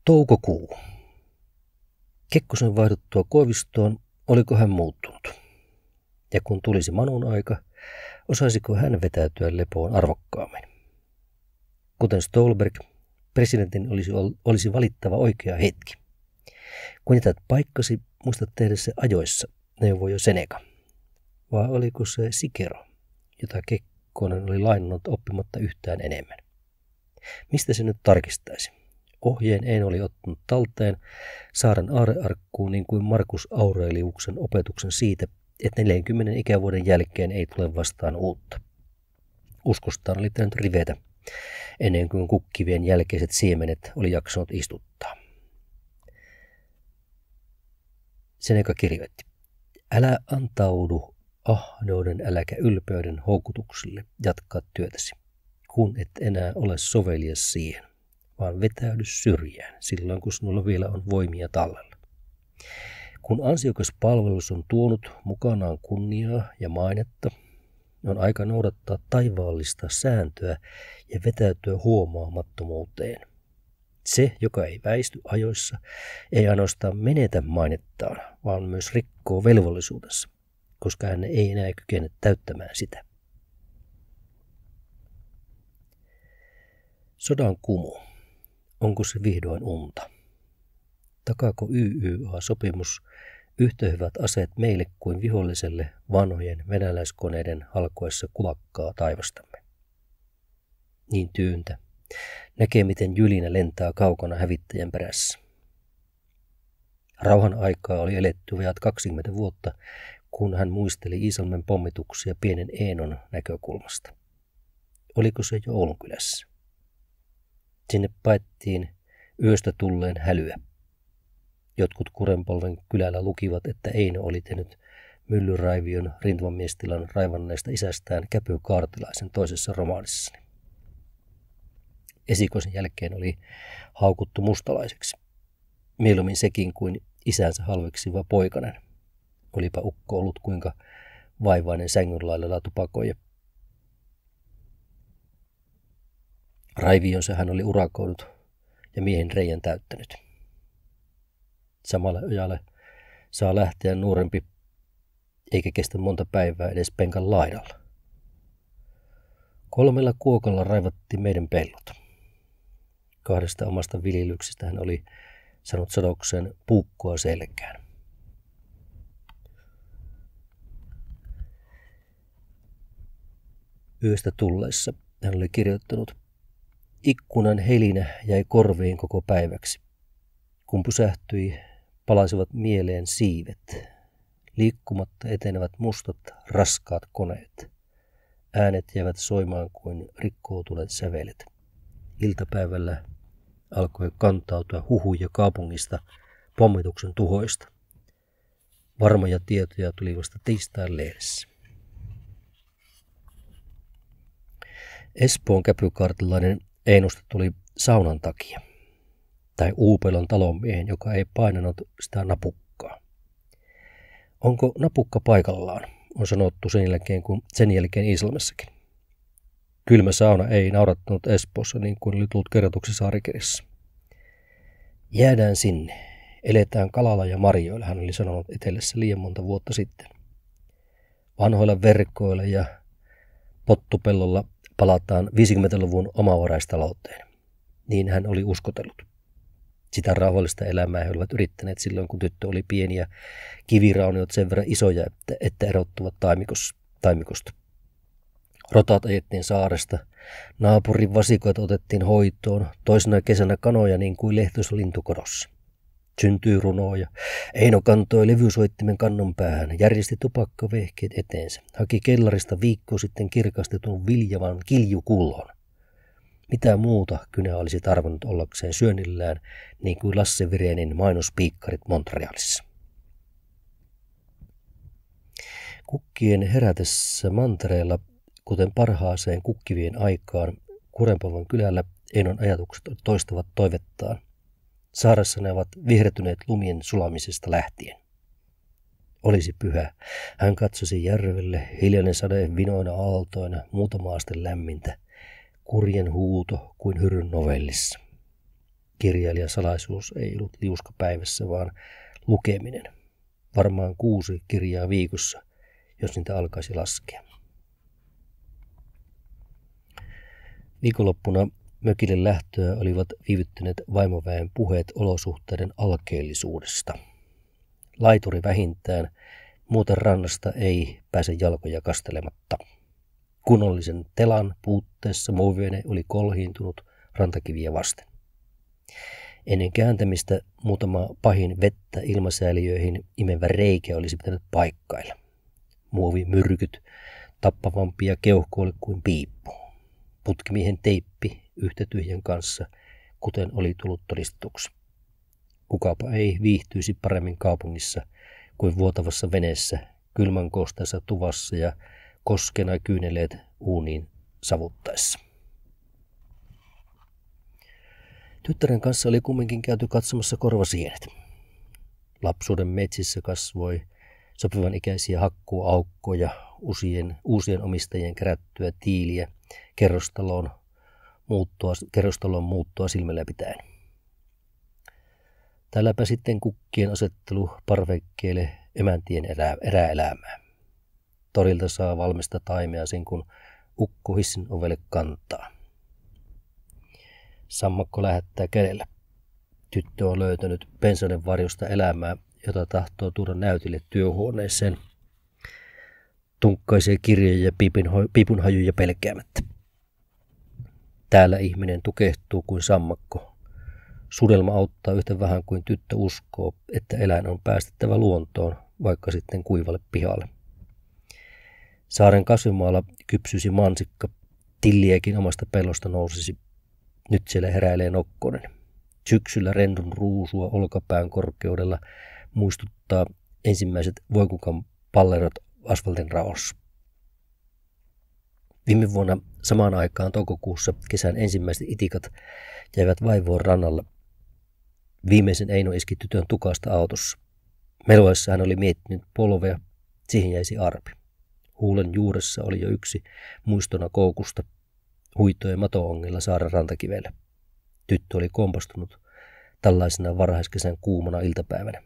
Toukokuu. Kekkosen vaihduttua Koivistoon, oliko hän muuttunut? Ja kun tulisi Manun aika, osaisiko hän vetäytyä lepoon arvokkaammin? Kuten Stolberg, presidentin olisi valittava oikea hetki. Kun jätät paikkasi, muista tehdä se ajoissa, neuvoi jo Seneca. Vai oliko se Cicero, jota Kekkonen oli lainannut oppimatta yhtään enemmän? Mistä se nyt tarkistaisi? Ohjeen Eino oli ottanut talteen saaren aarrearkkuun niin kuin Markus Aureliuksen opetuksen siitä, että 40 ikävuoden jälkeen ei tule vastaan uutta. Uskostaan oli tehnyt rivetä, ennen kuin kukkivien jälkeiset siemenet oli jaksanut istuttaa. Seneca kirjoitti, älä antaudu ahneuden äläkä ylpeyden houkutuksille jatkaa työtäsi, kun et enää ole sovelias siihen, vaan vetäydy syrjään silloin, kun sinulla vielä on voimia tallella. Kun ansiokas palvelus on tuonut mukanaan kunniaa ja mainetta, on aika noudattaa taivaallista sääntöä ja vetäytyä huomaamattomuuteen. Se, joka ei väisty ajoissa, ei ainoastaan menetä mainettaan, vaan myös rikkoo velvollisuudessa, koska hän ei enää kykene täyttämään sitä. Sodan kumu. Onko se vihdoin unta? Takaako YYA-sopimus yhtä hyvät aseet meille kuin viholliselle vanhojen venäläiskoneiden halkoessa kulakkaa taivastamme? Niin tyyntä. Näkee, miten jylinä lentää kaukana hävittäjän perässä. Rauhan aikaa oli eletty vajat 20 vuotta, kun hän muisteli Iisalmen pommituksia pienen Eenon näkökulmasta. Oliko se jo Oulunkylässä? Sinne paettiin yöstä tulleen hälyä. Jotkut Kurenpolven kylällä lukivat, että Eino oli tehnyt Myllyraivion rintamamiestilan raivanneesta isästään Käpy Kaartilaisen toisessa romaanissani. Esikoisen jälkeen oli haukuttu mustalaiseksi. Mieluummin sekin kuin isänsä halveksiva poikanen. Olipa ukko ollut kuinka vaivainen sängyn lailla tupakoija. Raivionsa hän oli urakoinut ja miehen reijän täyttänyt. Samalle ojalle saa lähteä nuorempi, eikä kestä monta päivää edes penkan laidalla. 3 kuokalla raivattiin meidän pellot. 2 omasta viljelyksestä hän oli saanut sadokseen puukkoa selkään. Yöstä tulleessa hän oli kirjoittanut, ikkunan helinä jäi korviin koko päiväksi. Kun pysähtyi, palasivat mieleen siivet. Liikkumatta etenevät mustat, raskaat koneet. Äänet jäivät soimaan kuin rikkoutuneet sävelet. Iltapäivällä alkoi kantautua huhuja kaupungista pommituksen tuhoista. Varmoja tietoja tuli vasta tiistain lehdessä. Espoon käpykaartilainen Einosta tuli saunan takia. Tai Uupelon talonmiehen, joka ei painanut sitä napukkaa. Onko napukka paikallaan, on sanottu sen jälkeen Iisalmessakin. Kylmä sauna ei naurattanut Espoossa niin kuin oli tullut kerrotuksi Saarikirjassa. Jäädään sinne, eletään kalalla ja marjoilla, hän oli sanonut etelässä liian monta vuotta sitten. Vanhoilla verkoilla ja pottupellolla palataan 50-luvun omavaraistalouteen. Niin hän oli uskotellut. Sitä rauhallista elämää he olivat yrittäneet silloin, kun tyttö oli pieni ja kivirauniot sen verran isoja, että erottuvat taimikosta. Rotat ajettiin saaresta, naapurin vasikoita otettiin hoitoon, toisena kesänä kanoja niin kuin lehtoissa lintukodossa. Syntyi runoja. Eino kantoi levysoittimen kannon päähän, järjesti tupakkavehkeet eteensä, haki kellarista viikko sitten kirkastetun viljavan kiljukullon. Mitä muuta Kynä olisi tarvinnut ollakseen syönnillään, niin kuin Lasse Virenin mainospiikkarit Montrealissa. Kukkien herätessä mantereella, kuten parhaaseen kukkivien aikaan, Kurenpolven kylällä Einon ajatukset toistavat toivettaan. Saaressa ne ovat vihretyneet lumien sulamisesta lähtien. Olisi pyhä. Hän katsosi järvelle, hiljainen sade vinoina aaltoina, muutama aste lämmintä. Kurjen huuto kuin Hyryn novellissa. Kirjailijan salaisuus ei ollut liuska päivässä, vaan lukeminen. Varmaan 6 kirjaa viikossa, jos niitä alkaisi laskea. Viikonloppuna mökille lähtöä olivat viivyttäneet vaimoväen puheet olosuhteiden alkeellisuudesta. Laituri vähintään, muuten rannasta ei pääse jalkoja kastelematta. Kunnollisen telan puutteessa muovivene oli kolhiintunut rantakiviä vasten. Ennen kääntämistä muutama pahin vettä ilmasääliöihin imevä reikä olisi pitänyt paikkailla. Muovimyrkyt tappavampia keuhkoille kuin piippu. Putkimiehen teippi yhtä tyhjän kanssa, kuten oli tullut todistetuksi. Kukapa ei viihtyisi paremmin kaupungissa kuin vuotavassa veneessä, kylmän kosteessa tuvassa ja koskena kyyneleet uuniin savuttaessa. Tyttären kanssa oli kumminkin käyty katsomassa korvasienet. Lapsuuden metsissä kasvoi sopivan ikäisiä hakkuuaukkoja, uusien omistajien kerättyä tiiliä, kerrostalon muuttoa silmällä pitäen. Täälläpä sitten kukkien asettelu parvekkeelle emäntien erääelämää. Torilta saa valmista taimea sen, kun ukko hissin ovelle kantaa. Sammakko lähettää kädellä. Tyttö on löytänyt pensaiden varjosta elämää, jota tahtoo tuoda näytille työhuoneeseen. Tunkkaisia kirjoja ja piipunhajuja pelkäämättä. Täällä ihminen tukehtuu kuin sammakko. Sudelma auttaa yhtä vähän kuin tyttö uskoo, että eläin on päästettävä luontoon, vaikka sitten kuivalle pihalle. Saaren kasvimaalla kypsyisi mansikka, tilliäkin omasta pellosta nousisi. Nyt siellä heräilee nokkonen. Syksyllä rendun ruusua olkapään korkeudella muistuttaa ensimmäiset voikukan pallerot asfaltin raossa. Viime vuonna samaan aikaan toukokuussa kesän ensimmäiset itikat jäivät vaivoon rannalla. Viimeisen Eino iski tytön tukasta autossa. Meluessa hän oli miettinyt polvea, siihen jäisi arpi. Huulen juuressa oli jo yksi muistona koukusta, huitojen mato-ongilla saaren rantakivellä. Tyttö oli kompastunut tällaisena varhaiskesän kuumana iltapäivänä.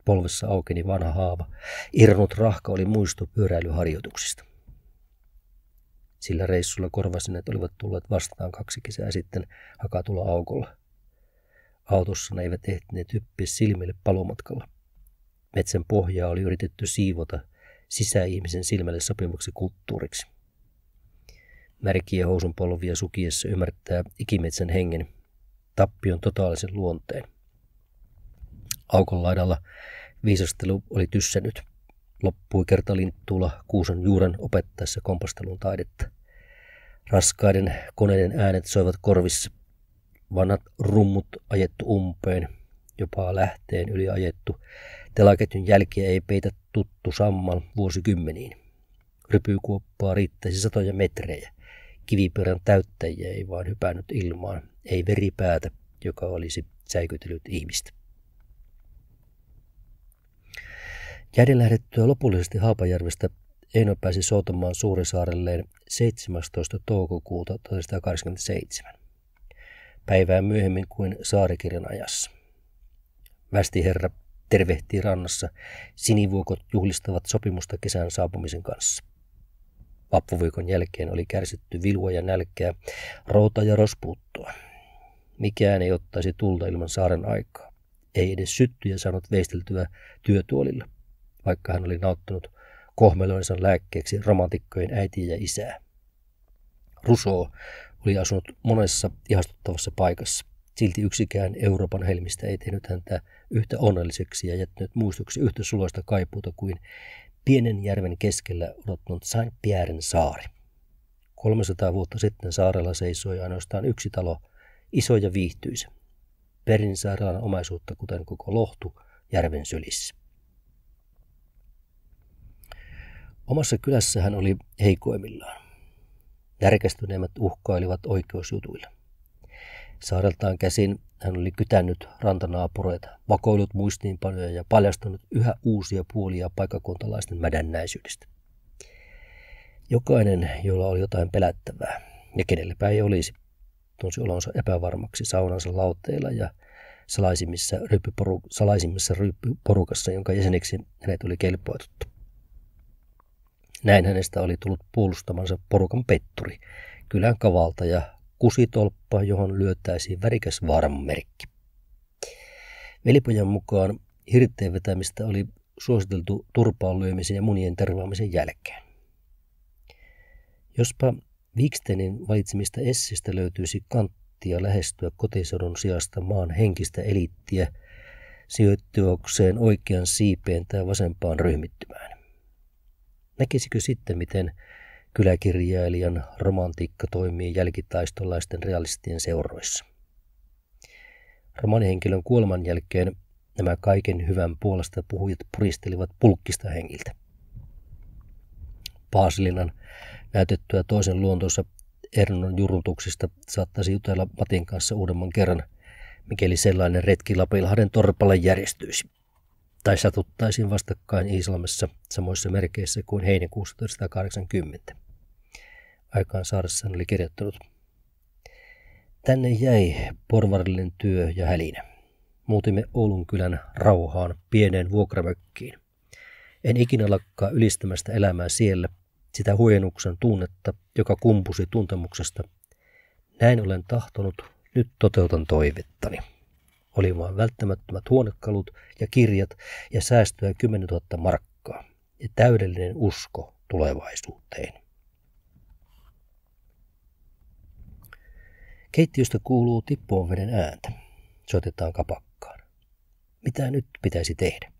Polvessa aukeni vanha haava. Irronnut rahka oli muisto pyöräilyharjoituksista. Sillä reissulla korvasinet olivat tulleet vastaan 2 kesää sitten hakatulla aukolla. Autossa ne eivät ehtineet hyppiä silmille palumatkalla. Metsän pohjaa oli yritetty siivota sisäihmisen silmälle sopivaksi kulttuuriksi. Märkiä housun polvia sukiessa ymmärtää ikimetsän hengen, tappion totaalisen luonteen. Aukon laidalla viisastelu oli tyssännyt. Loppui kertalinttuulla kuusen juuren opettaessa kompastelun taidetta. Raskaiden koneiden äänet soivat korvissa. Vanhat rummut ajettu umpeen, jopa lähteen yli ajettu. Telaketjun jälkiä ei peitä tuttu sammal vuosikymmeniin. Rypykuoppaa riittäisi satoja metrejä. Kiviperän täyttäjiä ei vaan hypännyt ilmaan, ei veripäätä, joka olisi säikytellyt ihmistä. Jäiden lähdettyä lopullisesti Haapajärvestä Eino pääsi soutamaan Suurisaarelleen 17. toukokuuta 1987. Päivää myöhemmin kuin saarikirjan ajassa. Västiherra tervehtii rannassa, sinivuokot juhlistavat sopimusta kesän saapumisen kanssa. Vappuviikon jälkeen oli kärsitty vilua ja nälkää, routa ja rospuuttoa. Mikään ei ottaisi tulta ilman saaren aikaa. Ei edes syttyjä saanut veisteltyä työtuolilla, vaikka hän oli nauttinut kohmeloinsa lääkkeeksi romantikkojen äitiä ja isää. Rousseau oli asunut monessa ihastuttavassa paikassa. Silti yksikään Euroopan helmistä ei tehnyt häntä yhtä onnelliseksi ja jättänyt muistoksi yhtä suloista kaipuuta kuin pienen järven keskellä odottanut Saint-Pierren saari. 300 vuotta sitten saarella seisoi ainoastaan yksi talo, iso ja viihtyisä. Perin sairaalan omaisuutta, kuten koko lohtu järven sylissä. Omassa kylässä hän oli heikoimmillaan. Närkästyneemmät uhkailivat oikeusjutuilla. Saareltaan käsin hän oli kytännyt rantanaapureita, vakoillut muistiinpanoja ja paljastanut yhä uusia puolia paikkakuntalaisten mädännäisyydestä. Jokainen, jolla oli jotain pelättävää, ja kenelläpä ei olisi, tunsi olonsa epävarmaksi saunansa lauteilla ja salaisimmissa ryyppyporukassa, jonka jäseneksi hänet oli kelpoitettu. Näin hänestä oli tullut puolustamansa porukan petturi, kylän kavalta ja kusitolppa, johon lyötäisiin värikäs vaaranmerkki. Velipojan mukaan hirtteen vetämistä oli suositeltu turpaan lyömisen ja munien tervaamisen jälkeen. Jospa Wikstenin valitsemista essistä löytyisi kanttia lähestyä kotiseudun sijasta maan henkistä eliittiä sijoittuakseen oikean siipeen tai vasempaan ryhmittymään. Näkisikö sitten, miten kyläkirjailijan romantiikka toimii jälkitaistolaisten realistien seuroissa? Romaanihenkilön kuoleman jälkeen nämä kaiken hyvän puolesta puhujat puristelivat pulkkista hengiltä. Paasilinan näytettyä toisen luontonsa Ernon jurutuksista saattaisi jutella Matin kanssa uudemman kerran, mikäli sellainen retki Lapinlahden torpalle järjestyisi. Tai satuttaisiin vastakkain Iisalmessa samoissa merkeissä kuin heinäkuussa 1980. Aikaan saadessaan oli kirjoittanut: tänne jäi porvarillinen työ ja hälinä. Muutimme Oulun kylän rauhaan pieneen vuokramökkiin. En ikinä lakkaa ylistämästä elämää siellä, sitä huojennuksen tunnetta, joka kumpusi tuntemuksesta. Näin olen tahtonut, nyt toteutan toivettani. Oli vain välttämättömät huonekalut ja kirjat ja säästöä 10 000 markkaa ja täydellinen usko tulevaisuuteen. Keittiöstä kuuluu tippoon veden ääntä. Soitetaan kapakkaan. Mitä nyt pitäisi tehdä?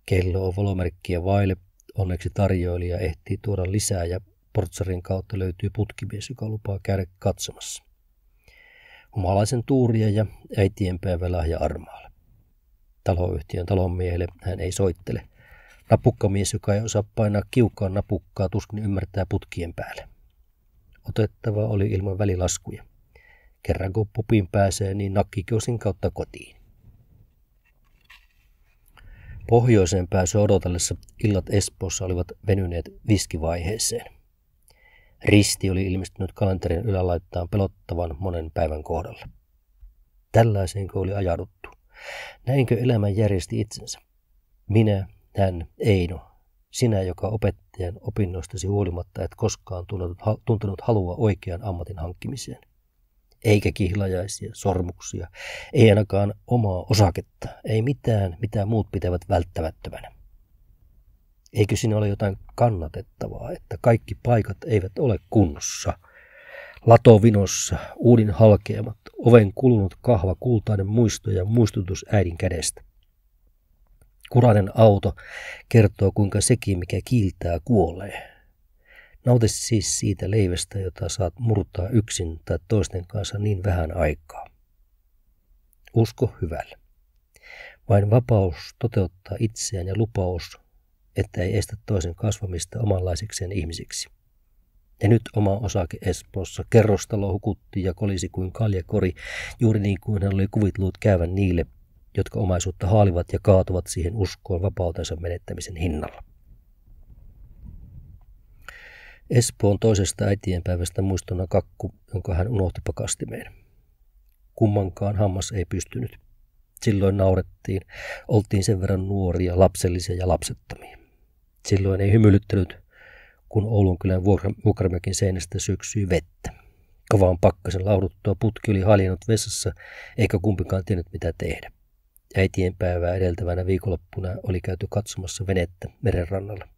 Kello on valomerkkiä vaille. Onneksi tarjoilija ehtii tuoda lisää ja portsarin kautta löytyy putkimies, joka lupaa käydä katsomassa. Humalaisen tuuria ja äitienpäivälahja armaalle. Taloyhtiön talonmiehelle hän ei soittele. Napukkamies, joka ei osaa painaa kiukaan napukkaa, tuskin ymmärtää putkien päälle. Otettava oli ilman välilaskuja. Kerran kun pupin pääsee, niin nakkikiosin kautta kotiin. Pohjoiseen pääsyä odotellessa illat Espoossa olivat venyneet viskivaiheeseen. Risti oli ilmestynyt kalenterin ylälaittaan pelottavan monen päivän kohdalla. Tällaiseenko oli ajauduttu? Näinkö elämä järjesti itsensä? Minä, hän, Eino, sinä, joka opettajan opinnoistasi huolimatta et koskaan tuntenut halua oikean ammatin hankkimiseen. Eikä kihlajaisia, sormuksia, ei ainakaan omaa osaketta, ei mitään, mitä muut pitävät välttämättömänä. Eikö siinä ole jotain kannatettavaa, että kaikki paikat eivät ole kunnossa? Lato vinossa, uudin halkeamat, oven kulunut kahva, kultainen muisto ja muistutus äidin kädestä. Kurainen auto kertoo, kuinka sekin, mikä kiiltää, kuolee. Nauti siis siitä leivästä, jota saat murtaa yksin tai toisten kanssa niin vähän aikaa. Usko hyvälle. Vain vapaus toteuttaa itseään ja lupaus, että ei estä toisen kasvamista omanlaisekseen ihmisiksi. Ja nyt oma osake Espoossa, kerrostalo hukutti ja kolisi kuin kaljakori, juuri niin kuin hän oli kuvitellut käyvän niille, jotka omaisuutta haalivat ja kaatuvat siihen uskoon vapautensa menettämisen hinnalla. Espoon toisesta äitienpäivästä muistona kakku, jonka hän unohti pakastimeen. Kummankaan hammas ei pystynyt. Silloin naurettiin, oltiin sen verran nuoria, lapsellisia ja lapsettomia. Silloin ei hymyilyttänyt, kun Oulun kylän vuokramökin seinästä syksyi vettä. Kovaan pakkasen lauduttua putki oli haljennut vessassa, eikä kumpikaan tiennyt mitä tehdä. Äitienpäivää edeltävänä viikonloppuna oli käyty katsomassa venettä merenrannalla.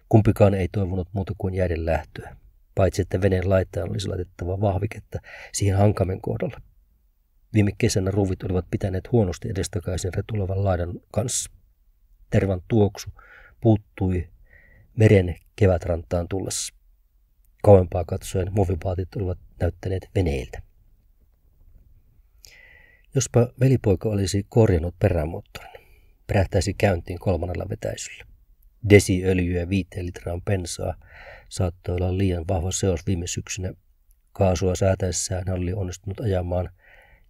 Kumpikaan ei toivonut muuta kuin jäiden lähtöä, paitsi että veneen laitaan olisi laitettava vahviketta siihen hankamen kohdalla. Viime kesänä ruvit olivat pitäneet huonosti edestakaisin retulevan laidan kanssa. Tervan tuoksu puuttui meren kevätrantaan tullessa. Kauempaa katsoen muovipaatit olivat näyttäneet veneiltä. Jospa velipoika olisi korjannut perämoottorin, perähtäisi käyntiin 3. vetäisyllä. Desiöljyä ja 5 litraa bensaa saattoi olla liian vahva seos viime syksynä. Kaasua säätäessään hän oli onnistunut ajamaan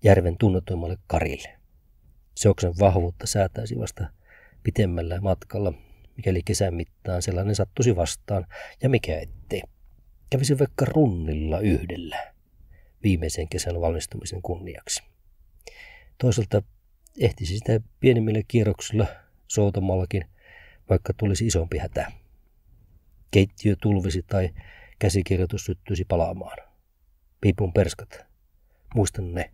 järven tunnetuimmalle karille. Seoksen vahvuutta säätäisi vasta pitemmällä matkalla, mikäli kesän mittaan sellainen sattuisi vastaan, ja mikä ettei. Kävisi vaikka runnilla yhdellä. viimeisen kesän valmistumisen kunniaksi. Toisaalta ehtisi sitä pienemmillä kierroksilla soutamallakin, vaikka tulisi isompi hätä. Keittiö tulvisi tai käsikirjoitus syttyisi palaamaan. Piipun perskat. Muistan ne.